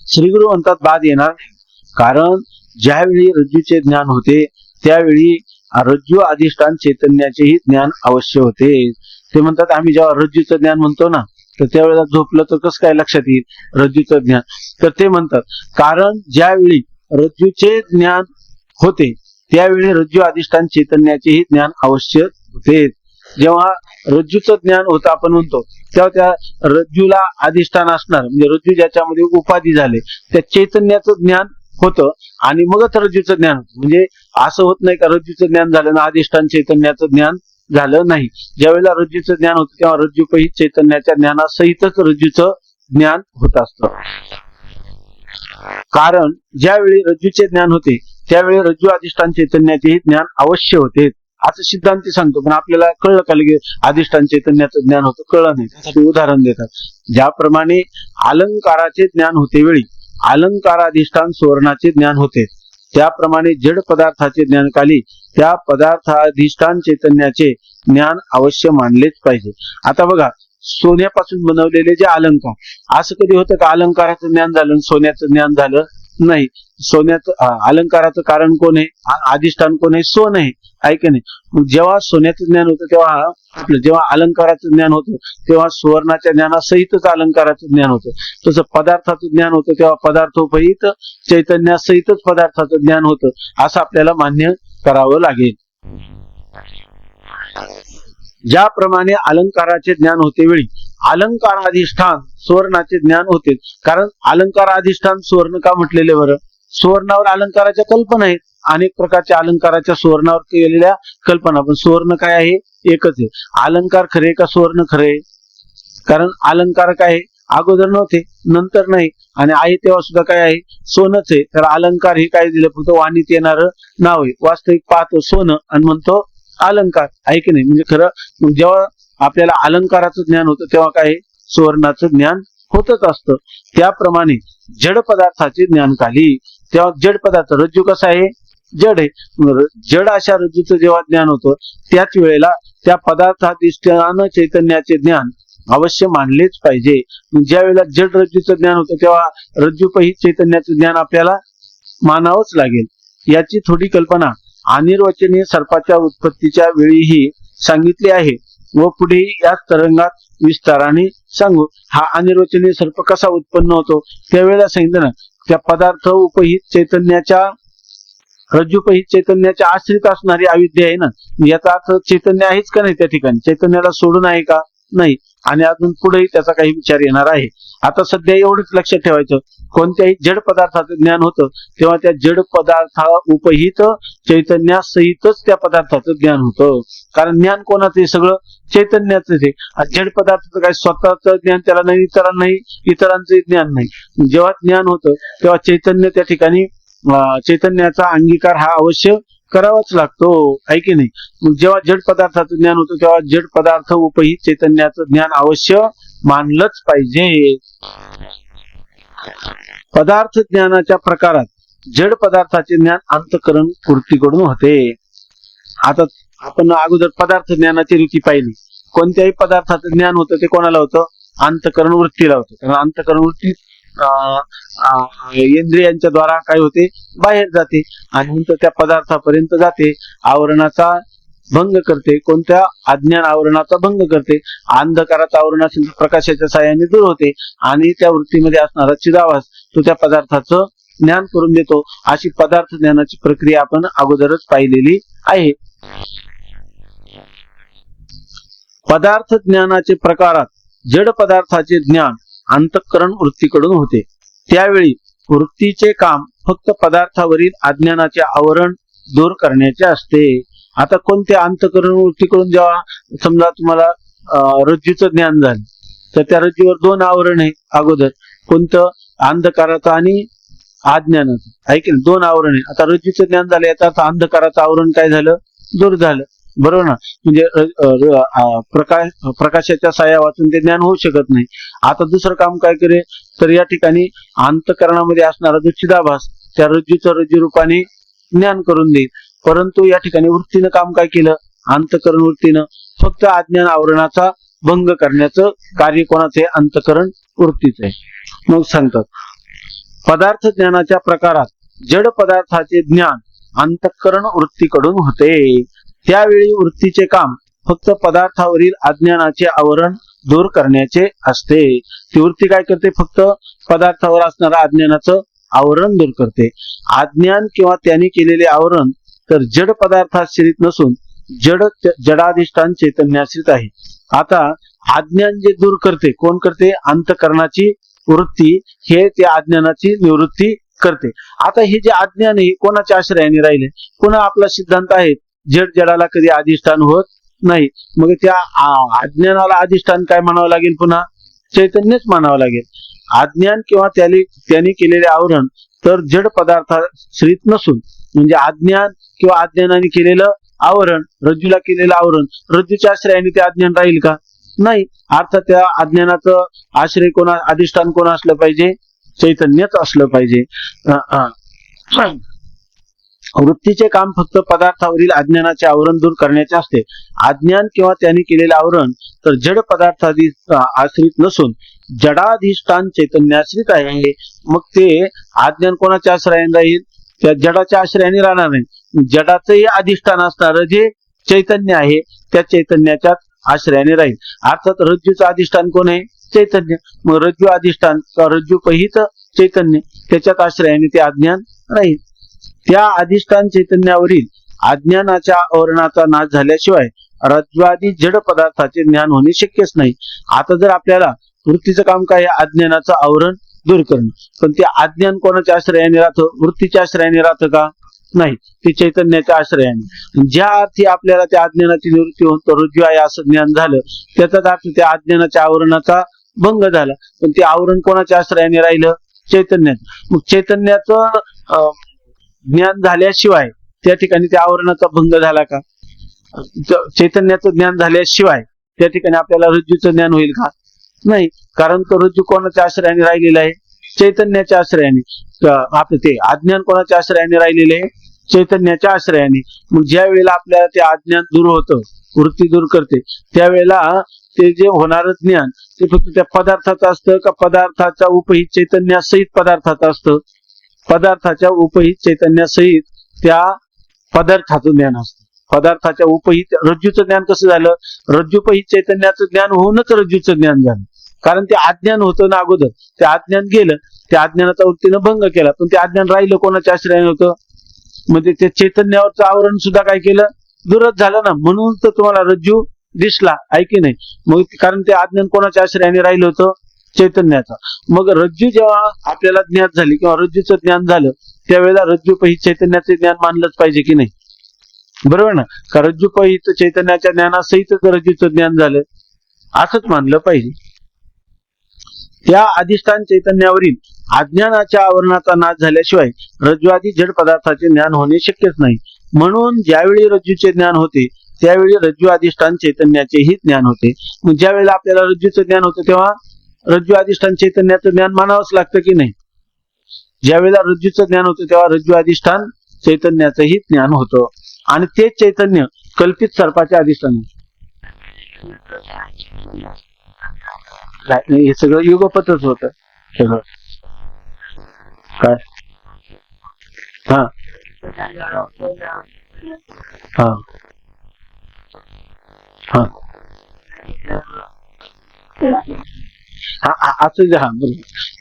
श्रीगुरु म्हणतात बाद येणार नाही, कारण ज्यावेळी रज्जूचे ज्ञान होते त्यावेळी रज्जू अधिष्ठान चैतन्याचेही ज्ञान अवश्य होते. ते म्हणतात आम्ही जेव्हा रज्जूचं ज्ञान म्हणतो ना, तर त्यावेळेला झोपलं तर कसं काय लक्षात येईल रज्जूचं ज्ञान? तर ते म्हणतात कारण ज्यावेळी रज्जूचे ज्ञान होते त्यावेळी रज्जू अधिष्ठान चैतन्याचेही ज्ञान अवश्य होते. जेव्हा रज्जूचं ज्ञान होतं आपण म्हणतो, तेव्हा त्या रज्जूला अधिष्ठान असणार, म्हणजे रज्जू ज्याच्यामध्ये उपाधी झाले त्या चैतन्याचं ज्ञान होतं आणि मगच रज्जूचं ज्ञान होतं. म्हणजे असं होत नाही का रज्जूचं ज्ञान झालं ना अधिष्ठान चैतन्याचं ज्ञान झालं नाही. ज्यावेळेला रज्जूचं ज्ञान होतं तेव्हा रज्जूपही चैतन्याच्या ज्ञानासहितच रज्जूचं ज्ञान होत असतं. कारण ज्यावेळी रज्जूचे ज्ञान होते त्यावेळी रज्जू अधिष्ठान चैतन्याचेही ज्ञान अवश्य होते असं सिद्धांती सांगतो. पण आपल्याला कळलं का की अधिष्ठान चैतन्याचं ज्ञान होतं? कळलं नाही. त्यासाठी उदाहरण देतात. ज्याप्रमाणे अलंकाराचे ज्ञान होते वेळी अलंकाराधिष्ठान सुवर्णाचे ज्ञान होते, त्याप्रमाणे जड पदार्थाचे ज्ञान काली त्या पदार्थाधिष्ठान चैतन्याचे ज्ञान अवश्य मानलेच पाहिजे. आता बघा, सोन्यापासून बनवलेले जे अलंकार, असं कधी होतं का अलंकाराचं ज्ञान झालं सोन्याचं ज्ञान झालं नाही? सोन्याचं अलंकाराचं कारण कोण आहे? अधिष्ठान कोण आहे? सोनं आहे, ऐक नाही. जेव्हा सोन्याचं ज्ञान होतं तेव्हा आपलं, जेव्हा अलंकाराचं ज्ञान होतं तेव्हा सुवर्णाच्या ज्ञानासहितच अलंकाराचं ज्ञान होतं. तसं पदार्थाचं ज्ञान होतं तेव्हा पदार्थोपहित चैतन्यासहितच पदार्थाचं ज्ञान होतं असं आपल्याला मान्य करावं लागेल. ज्याप्रमाणे अलंकाराचे ज्ञान होते वेळी अलंकाराधिष्ठान सुवर्णाचे ज्ञान होते. कारण अलंकाराधिष्ठान सुवर्ण का म्हटलेले बरं? सुवर्णावर अलंकाराच्या कल्पना आहेत, अनेक प्रकारच्या अलंकाराच्या सुवर्णावर केलेल्या कल्पना. पण सुवर्ण काय आहे? एकच आहे. अलंकार खरे का सुवर्ण खरे? कारण अलंकार काय आहे? अगोदर नव्हते, नंतर नाही, आणि आहे तेव्हा सुद्धा काय आहे? सोनच आहे. तर अलंकार हे काय दिलं? फक्त वाणीत येणारं नाव आहे. वास्तविक पाहतो सोनं आणि म्हणतो अलंकार, आहे की नाही? म्हणजे खरं जेव्हा आपल्याला अलंकाराचं ज्ञान होतं तेव्हा काय? सुवर्णाचं ज्ञान होतच असतं. त्याप्रमाणे जड पदार्थाचे ज्ञान काली तेव्हा जड पदार्थ, रज्जू कसा आहे? जड आहे. जड अशा रज्जूचं जेव्हा ज्ञान होतं त्याच वेळेला त्या पदार्थाधिष्ठान चैतन्याचे ज्ञान अवश्य मानलेच पाहिजे. ज्या वेळेला जड रज्जूचं ज्ञान होतं तेव्हा रज्जूपही चैतन्याचं ज्ञान आपल्याला मानावंच लागेल. याची थोडी कल्पना अनिर्वचनीय सर्पाच्या उत्पत्तीच्या वेळीही सांगितली आहे व पुढेही याच तरंगात विस्ताराने सांगू. हा अनिर्वचनीय सर्प कसा उत्पन्न होतो त्यावेळेला सांगितलं ना. त्या पदार्थ उपहित चैतन्याच्या रज्जूपहित चैतन्याच्या आश्रित असणारी अविद्या आहे ना. याचा अर्थ चैतन्य आहेच का नाही त्या ठिकाणी? चैतन्याला सोडून आहे का? नाही. आणि अजून पुढेही त्याचा काही विचार येणार आहे. आता सध्या एवढंच लक्षात ठेवायचं, कोणत्याही जड पदार्थाचं ज्ञान होतं तेव्हा त्या जड पदार्था उपहित चैतन्यासहितच त्या पदार्थाचं ज्ञान होतं. कारण ज्ञान कोणाचं आहे? सगळं चैतन्याचं आहे. जड पदार्थाचं काय स्वतःचं ज्ञान त्याला नाही, इतरांनाही इतरांचं ज्ञान नाही. जेव्हा ज्ञान होतं तेव्हा चैतन्य त्या ठिकाणी चैतन्याचा अंगीकार हा अवश्य करावाच लागतो, आहे की नाही? जेव्हा जड पदार्थाचं ज्ञान होतं तेव्हा जड पदार्थ उपहित चैतन्याचं ज्ञान अवश्य मानलंच पाहिजे. पदार्थ ज्ञानाच्या प्रकारात जड पदार्थाचे ज्ञान अंतःकरण वृत्तीकडून होते. आता आपण अगोदर पदार्थ ज्ञानाची रीती पाहिली. कोणत्याही पदार्थाचं ज्ञान होतं ते कोणाला होतं? अंतःकरण वृत्तीला होतं. कारण अंतःकरण वृत्ती इंद्रियांच्या द्वारा काय होते? बाहेर जाते आणि नंतर त्या पदार्थापर्यंत जाते, आवरणाचा भंग करते. कोणत्या? अज्ञान आवरणाचा भंग करते. अंधकाराचा आवरण असेल तर प्रकाशाच्या साहाय्याने दूर होते आणि त्या वृत्तीमध्ये असणारा चिदाभास तो त्या पदार्थाचं ज्ञान करून देतो. अशी पदार्थ ज्ञानाची प्रक्रिया आपण अगोदरच पाहिलेली आहे. पदार्थ ज्ञानाचे प्रकारात जड पदार्थाचे ज्ञान अंतःकरण वृत्तीकडून होते. त्यावेळी वृत्तीचे काम फक्त पदार्थावरील अज्ञानाचे आवरण दूर करण्याचे असते. आता कोणत्या? अंतःकरण वृत्तीकडून. जेव्हा समजा तुम्हाला रज्जूचं ज्ञान झालं तर त्या रज्जूवर दोन आवरण आहे अगोदर. कोणतं? अंधकाराचं आणि अज्ञानाचं, आहे की नाही? दोन आवरण आहे. आता रज्जूचं ज्ञान झालं याचा अर्थ अंधकाराचं आवरण काय झालं? दूर झालं, बरोबर ना? म्हणजे प्रकाशाच्या साया वाचून ते ज्ञान होऊ शकत नाही. आता दुसरं काम काय करे? तर या ठिकाणी अंतःकरणामध्ये असणारा जो चिदाभास त्या रज्जूचं रज्जू रूपाने ज्ञान करून देईल. परंतु या ठिकाणी वृत्तीनं काम काय केलं? अंतःकरण वृत्तीनं फक्त अज्ञान आवरणाचा भंग करण्याचं कार्य कोणाचं आहे? अंतःकरण वृत्तीचं आहे. मग सांगतात पदार्थ ज्ञानाच्या प्रकारात जड पदार्थाचे ज्ञान अंतःकरण वृत्तीकडून होते. त्यावेळी वृत्तीचे काम फक्त पदार्थावरील अज्ञानाचे आवरण दूर करण्याचे असते. ती वृत्ती काय करते? फक्त पदार्थावर असणारा अज्ञानाचं आवरण दूर करते. अज्ञान किंवा त्याने केलेले आवरण तर जड पदार्थात शिरीत नसून जडाधिष्ठान चैतन्याश्रित आहे. आता अज्ञान जे दूर करते कोण करते? अंतःकरणाची वृत्ती हे त्या अज्ञानाची निवृत्ती करते. आता हे जे अज्ञान आहे कोणाच्या आश्रयाने राहिले? पुन्हा आपला सिद्धांत आहे जडाला कधी अधिष्ठान होत नाही. मग त्या अज्ञानाला अधिष्ठान काय म्हणावं लागेल? पुन्हा चैतन्यच म्हणावं लागेल. अज्ञान किंवा त्याने केलेले आवरण तर जड पदार्थाश्रित नसून, म्हणजे अज्ञान किंवा अज्ञानाने केलेलं आवरण, रज्जूला केलेलं आवरण, रज्जूच्या आश्रयाने ते अज्ञान राहील का? नाही. अर्थात त्या अज्ञानाचं आश्रय कोणा, अधिष्ठान कोण असलं पाहिजे? चैतन्यच असलं पाहिजे. वृत्तीचे काम फक्त पदार्थावरील अज्ञानाचे आवरण दूर करण्याचे असते. अज्ञान किंवा त्याने केलेले आवरण तर जड पदार्थादी आश्रित नसून जडाधिष्ठान चैतन्याश्रित आहे. मग ते अज्ञान कोणाच्या आश्रयाने राहील? त्या जडाच्या आश्रयाने राहणार नाही. जडाचंही अधिष्ठान असणार जे चैतन्य आहे त्या चैतन्याच्या आश्रयाने राहील. अर्थात रज्जूचं अधिष्ठान कोण आहे? चैतन्य. मग रज्जू अधिष्ठान रज्जू पहित चैतन्य, त्याच्यात आश्रयाने ते अज्ञान राहील. त्या अधिष्ठान चैतन्यावरील अज्ञानाच्या आवरणाचा नाश झाल्याशिवाय रज्जवादी जड पदार्थाचे ज्ञान होणे शक्यच नाही. आता जर आपल्याला वृत्तीचं काम काय आहे? अज्ञानाचं आवरण दूर करणं. पण ते अज्ञान कोणाच्या आश्रयाने राहतं? वृत्तीच्या आश्रयाने राहतं का? नाही, ते चैतन्याच्या आश्रयाने. ज्या अर्थी आपल्याला त्या अज्ञानाची निवृत्ती होतो रज्जू आहे असं ज्ञान झालं, त्याचाच अर्थ त्या अज्ञानाच्या आवरणाचा भंग झाला. पण ते आवरण कोणाच्या आश्रयाने राहिलं? चैतन्याचं. मग चैतन्याचं ज्ञान झाल्याशिवाय त्या ठिकाणी त्या आवरणाचा भंग झाला का? चैतन्याचं ज्ञान झाल्याशिवाय त्या ठिकाणी आपल्याला रज्जूचं ज्ञान होईल का? नाही. कारण तो रज्जू कोणाच्या आश्रयाने राहिलेला आहे? चैतन्याच्या आश्रयाने. आपलं ते अज्ञान कोणाच्या आश्रयाने राहिलेले आहे? चैतन्याच्या आश्रयाने. मग ज्या वेळेला आपल्याला ते अज्ञान दूर होतं, वृत्ती दूर करते, त्यावेळेला ते जे होणारं ज्ञान ते फक्त त्या पदार्थाचं असतं का पदार्थाच्या उपहित चैतन्यासहित पदार्थाचं असतं? पदार्थाच्या उपहित चैतन्यासहित त्या पदार्थाचं ज्ञान असतं. पदार्थाच्या उपहित रज्जूचं ज्ञान कसं झालं? रज्जूपहित चैतन्याचं ज्ञान होऊनच रज्जूचं ज्ञान झालं. कारण ते अज्ञान होतं ना अगोदर, ते अज्ञान गेलं, त्या अज्ञानाचा वृत्तीनं भंग केला, पण ते अज्ञान राहिलं कोणाच्या आश्रयाने होतं? म्हणजे ते चैतन्यावरचं आवरण सुद्धा काय केलं? दूरच झालं ना. म्हणून तर तुम्हाला रज्जू दिसला आहे की नाही? मग कारण ते अज्ञान कोणाच्या आश्रयाने राहिलं होतं? चैतन्याचा. मग रज्जू जेव्हा आपल्याला ज्ञात झाली किंवा रज्जूचं ज्ञान झालं, त्यावेळेला रज्जूपहित चैतन्याचे ज्ञान मानलंच पाहिजे की नाही? बरोबर ना? का रज्जूपहित चैतन्याच्या ज्ञानासहितच रज्जूचं ज्ञान झालं असंच मानलं पाहिजे. त्या अधिष्ठान चैतन्यावरील अज्ञानाच्या आवरणाचा नाश झाल्याशिवाय रज्जवादी जड पदार्थाचे ज्ञान होणे शक्यच नाही. म्हणून ज्यावेळी रज्जूचे ज्ञान होते त्यावेळी रज्जू अधिष्ठान चैतन्याचेही ज्ञान होते. मग ज्या वेळेला आपल्याला रज्जूचं ज्ञान होतं तेव्हा रज्जू अधिष्ठान चैतन्याचं ज्ञान मानावंच लागतं की नाही? ज्या वेळेला रज्जूचं ज्ञान होतं तेव्हा रज्जू अधिष्ठान चैतन्याचंही ज्ञान होतं. आणि तेच चैतन्य कल्पित सर्पाचे अधिष्ठान. हे सगळं युगपतच होत सगळं. काय? हा हा हा असं जे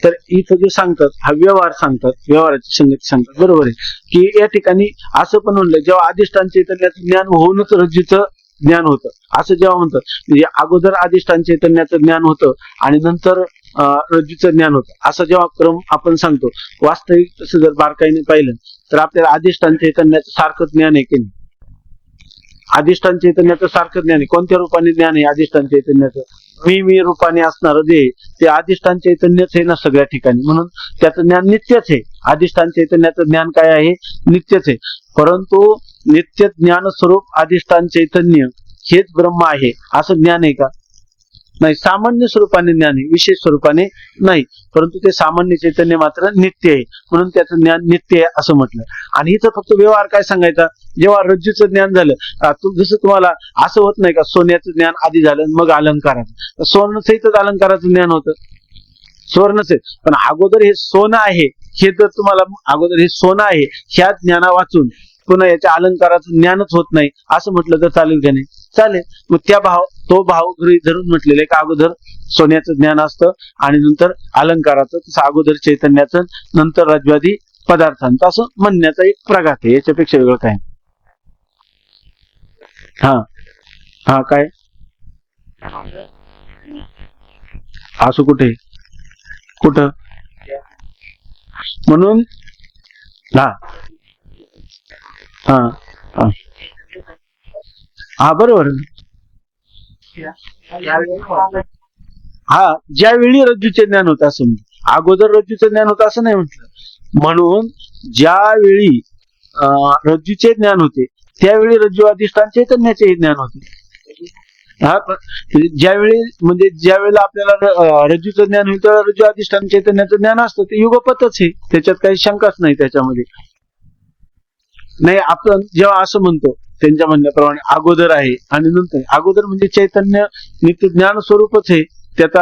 तर इथं जे सांगतात हा व्यवहार सांगतात, व्यवहाराची संगती सांगतात. बरोबर आहे की या ठिकाणी असं पण म्हणलं जेव्हा अधिष्ठान चैतन्याचं ज्ञान होऊनच रज्जूचं ज्ञान होतं असं जेव्हा म्हणतात, म्हणजे अगोदर अधिष्ठान चैतन्याचं ज्ञान होतं आणि नंतर रज्जूचं ज्ञान होतं असं जेव्हा क्रम आपण सांगतो, वास्तविक तसं जर बारकाईने पाहिलं तर आपल्याला अधिष्ठान चैतन्याचं सारखं ज्ञान आहे की नाही? अधिष्ठान चैतन्याचं सारखं ज्ञान आहे. कोणत्या रूपाने ज्ञान आहे अधिष्ठान चैतन्याचं? मी रूपाने असणार जे ते अधिष्ठान चैतन्यच आहे ना सगळ्या ठिकाणी. म्हणून त्याचं ज्ञान नित्यच आहे. अधिष्ठान चैतन्याचं ज्ञान काय आहे? नित्यच आहे. परंतु नित्य ज्ञान स्वरूप अधिष्ठान चैतन्य हेच ब्रह्म आहे असं ज्ञान आहे का? नाही. सामान्य स्वरूपाने ज्ञान आहे, विशेष स्वरूपाने नाही. परंतु ते सामान्य चैतन्य मात्र नित्य आहे, म्हणून त्याचं ज्ञान नित्य आहे असं म्हटलं. आणि इथं फक्त व्यवहार काय सांगायचा? जेव्हा रज्जूचं ज्ञान झालं, जसं तुम्हाला असं होत नाही का सोन्याचं ज्ञान आधी झालं मग अलंकाराचं? सोन्याचंच अलंकाराचं ज्ञान होतं, सुवर्णच आहे. पण अगोदर हे सोनं आहे हे जर तुम्हाला अगोदर हे सोनं आहे ह्या ज्ञाना वाचून पुन्हा याच्या अलंकाराचं ज्ञानच होत नाही असं म्हटलं तर चालेल का? नाही चालेल. मग तो भाव गृहीत धरून म्हटलेलं आहे का अगोदर सोन्याचं ज्ञान असतं आणि नंतर अलंकाराचं, तसं अगोदर चैतन्याचं नंतर रज्जवादी पदार्थांचं, असं म्हणण्याचा एक प्रघात आहे. याच्यापेक्षा वेगळं काय? हा हा काय असं कुठं म्हणून हा हा हा हा बरोबर. हा ज्यावेळी रज्जूचे ज्ञान होतं असं म्हणतो. अगोदर रज्जूचं ज्ञान होतं असं नाही म्हटलं. म्हणून ज्यावेळी रज्जूचे ज्ञान होते त्यावेळी रज्जू अधिष्ठान चैतन्याचे ज्ञान होते. हा ज्यावेळी म्हणजे ज्या वेळेला आपल्याला रज्जूचं ज्ञान होईल तेव्हा रज्जू अधिष्ठान चैतन्याचं ज्ञान असतं. ते युगपतच आहे, त्याच्यात काही शंकाच नाही त्याच्यामध्ये. नाही आपण जेव्हा असं म्हणतो त्यांच्या म्हणण्याप्रमाणे अगोदर आहे आणि नंतर, अगोदर म्हणजे चैतन्य नित्य ज्ञान स्वरूपच आहे. त्याचा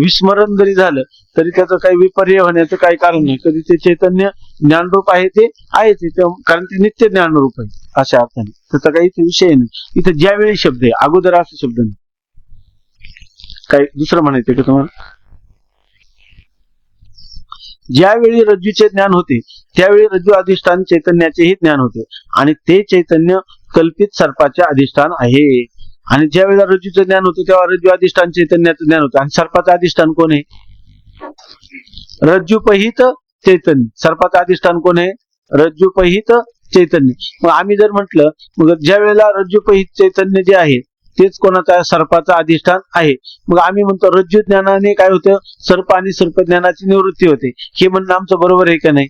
विस्मरण जरी झालं तरी त्याचं काही विपर्य होण्याचं काही कारण नाही. कधी ते चैतन्य ज्ञानरूप आहे ते आहेच, कारण ते नित्य ज्ञानरूप आहे अशा अर्थाने. त्याचा काही विषय नाही. इथं ज्यावेळी शब्द आहे, अगोदर असा शब्द नाही. काही दुसरं म्हणायचं का तुम्हाला? ज्यावेळी रज्जूचे ज्ञान होते त्यावेळी रज्जू अधिष्ठान चैतन्याचेही ज्ञान होते आणि ते चैतन्य कल्पित सर्पाचे अधिष्ठान आहे. आणि ज्या वेळेला रज्जूचं ज्ञान होतं तेव्हा रज्जू अधिष्ठान चैतन्याचं ज्ञान होतं. आणि सर्पाचं अधिष्ठान कोण आहे? रज्जूपहित चैतन्य. सर्पाचं अधिष्ठान कोण आहे? रज्जूपहित चैतन्य. मग आम्ही जर म्हटलं, मग ज्या वेळेला रज्जूपहित चैतन्य जे आहे तेच कोणाचा? सर्पाचं अधिष्ठान आहे. मग आम्ही म्हणतो रज्जू ज्ञानाने काय होतं? सर्प आणि सर्प ज्ञानाची निवृत्ती होते. हे म्हणणं आमचं बरोबर आहे का नाही?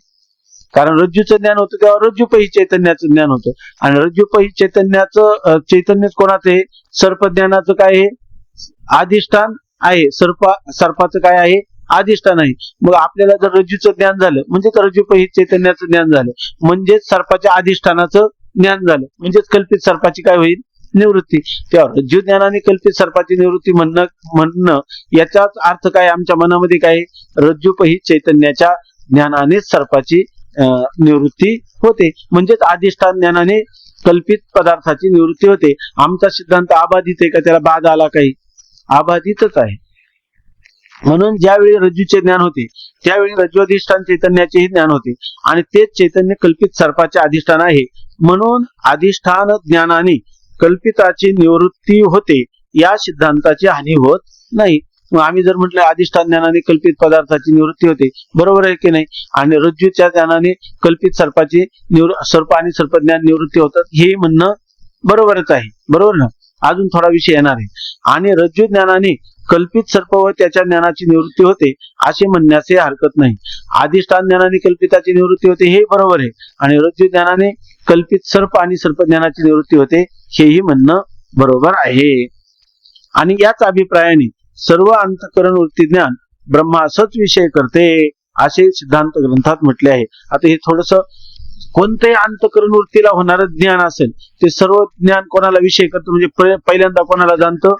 कारण रज्जूचं ज्ञान होतं तेव्हा रज्जूपहित चैतन्याचं ज्ञान होतं. आणि रज्जूपहित चैतन्याचं चैतन्यच कोणाचं आहे? सर्प ज्ञानाचं काय आहे? अधिष्ठान आहे. सर्पाचं काय आहे? अधिष्ठान आहे. मग आपल्याला जर रज्जूचं ज्ञान झालं म्हणजे रज्जूपहित चैतन्याचं ज्ञान झालं, म्हणजेच सर्पाच्या अधिष्ठानाचं ज्ञान झालं, म्हणजेच कल्पित सर्पाची काय होईल? निवृत्ती. तेव्हा रज्जू ज्ञानाने कल्पित सर्पाची निवृत्ती म्हणणं याचाच अर्थ काय? आमच्या मनामध्ये काय? रज्जूपहित चैतन्याच्या ज्ञानानेच सर्पाची निवृत्ती होते, म्हणजेच अधिष्ठान ज्ञानाने कल्पित पदार्थाची निवृत्ती होते. आमचा सिद्धांत अबाधित आहे का? त्याला बाध आला काही? अबाधितच आहे. म्हणून ज्यावेळी रज्जूचे ज्ञान होते त्यावेळी रज्जू अधिष्ठान चैतन्याचेही ज्ञान होते आणि तेच चैतन्य कल्पित सर्पाचे अधिष्ठान आहे. म्हणून अधिष्ठान ज्ञानाने कल्पिताची निवृत्ती होते, या सिद्धांताची हानी होत नाही. मग आम्ही जर म्हटलं अधिष्ठान ज्ञानाने कल्पित पदार्थाची निवृत्ती होते, बरोबर आहे की नाही? आणि रज्जूच्या ज्ञानाने कल्पित सर्पाची सर्प आणि सर्पज्ञान निवृत्ती होतात, हे म्हणणं बरोबरच आहे. बरोबर ना? अजून थोडा विषय येणार आहे. आणि रज्जू ज्ञानाने कल्पित सर्प व त्याच्या ज्ञानाची निवृत्ती होते असे म्हणण्याचे हरकत नाही. अधिष्ठान ज्ञानाने कल्पिताची निवृत्ती होते हे बरोबर आहे, आणि रज्जू ज्ञानाने कल्पित सर्प आणि सर्पज्ञानाची निवृत्ती होते हेही म्हणणं बरोबर आहे. आणि याच अभिप्रायाने सर्व अंतःकरण वृत्ती ज्ञान ब्रह्मासच विषय करते असे सिद्धांत ग्रंथात म्हटले आहे. आता हे थोडस, कोणत्याही अंतःकरण वृत्तीला होणारं ज्ञान असेल ते सर्व ज्ञान कोणाला विषय करतं? म्हणजे पहिल्यांदा कोणाला जाणतं?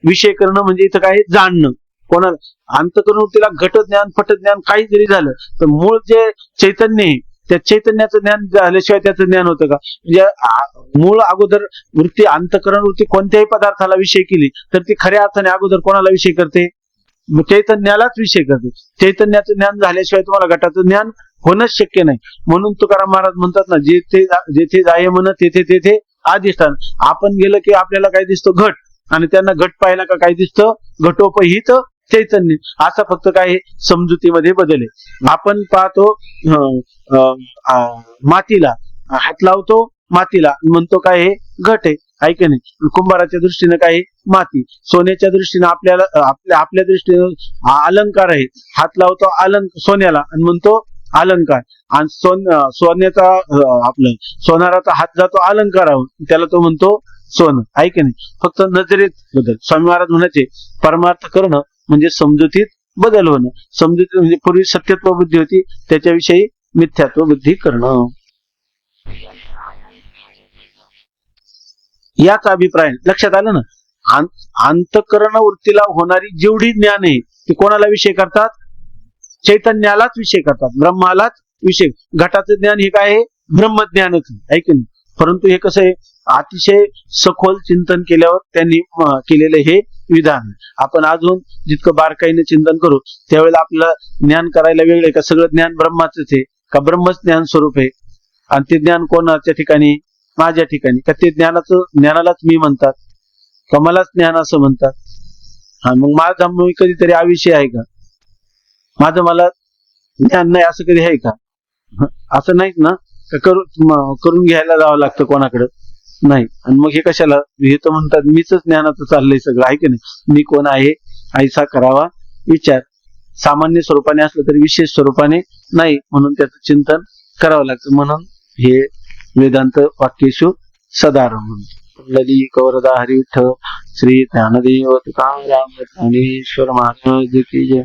विषय करणं म्हणजे इथं काय? जाणणं. कोणाला? अंतःकरण वृत्तीला घट ज्ञान पट ज्ञान काही जरी झालं तर मूळ जे चैतन्य आहे त्या चैतन्याचं ज्ञान झाल्याशिवाय त्याचं ज्ञान होतं का? म्हणजे मूळ अगोदर वृत्ती, अंतःकरण वृत्ती कोणत्याही पदार्थाला विषय केली तर ती खऱ्या अर्थाने अगोदर कोणाला विषय करते? चैतन्यालाच विषय करते. चैतन्याचं ज्ञान झाल्याशिवाय तुम्हाला घटाचं ज्ञान होणंच शक्य नाही. म्हणून तुकाराम महाराज म्हणतात ना, जेथे जाय मन तेथे तेथे अधिष्ठान. आपण गेलं की आपल्याला काय दिसतं? घट. आणि त्यांना घट पाहिला का काय दिसतं? घटोपहित चैतन्य. असा फक्त काय समजुतीमध्ये बदल आहे. आपण पाहतो मातीला, हात लावतो मातीला, म्हणतो काय हे? घट आहे. ऐक नाही? कुंभाराच्या दृष्टीने काय? माती. सोन्याच्या दृष्टीने आपल्या दृष्टीने अलंकार आहे. हात लावतो सोन्याला आणि म्हणतो अलंकार. आणि सोन्याचा सोनाराचा हात जातो अलंकाराहून, त्याला तो म्हणतो सोनं. ऐक नाही? फक्त नजरेत बदल. स्वामी महाराज म्हणायचे परमार्थ करणं म्हणजे समजुतीत बदल होणं. समजुतीत म्हणजे पूर्वी सत्यत्व बुद्धी होती, त्याच्याविषयी मिथ्यात्व बुद्धी करणं. याच अभिप्राय लक्षात आलं ना? अंतःकरण वृत्तीला होणारी जेवढी ज्ञान आहे ती कोणाला विषय करतात? चैतन्यालाच विषय करतात, ब्रह्मालाच विषय. घटाचं ज्ञान हे काय आहे? ब्रह्मज्ञानच आहे की नाही? परंतु हे कसं आहे? अतिशय सखोल चिंतन केल्यावर त्यांनी केलेलं हे विधान. आपण अजून जितकं बारकाईने चिंतन करू त्यावेळेला आपल्याला ज्ञान करायला वेगळं का? सगळं ज्ञान ब्रह्माचंच आहे का? ब्रह्मच ज्ञान स्वरूप आहे. आणि ते ज्ञान कोणाच्या ठिकाणी? माझ्या ठिकाणी का ते ज्ञानालाच मी म्हणतात का मलाच ज्ञान असं म्हणतात? हा मग माझा मी कधीतरी आविषय आहे का? माझं मला ज्ञान नाही असं कधी आहे का? असं नाहीच ना. करून घ्यायला जावं लागतं कोणाकडं? नाही. आणि मग हे कशाला? हे तर म्हणतात मीच ज्ञानाचं चाललंय सगळं, आहे की नाही? मी कोण आहे ऐसा करावा विचार. सामान्य स्वरूपाने असलं तरी विशेष स्वरूपाने नाही, म्हणून त्याचं चिंतन करावं लागतं. म्हणून हे वेदांत वाक्येषु सदारंभ. लली कवरदा हरी विठ्ठल श्री ज्ञानदेव तुकाराम ज्ञानेश्वर महाराज की जय.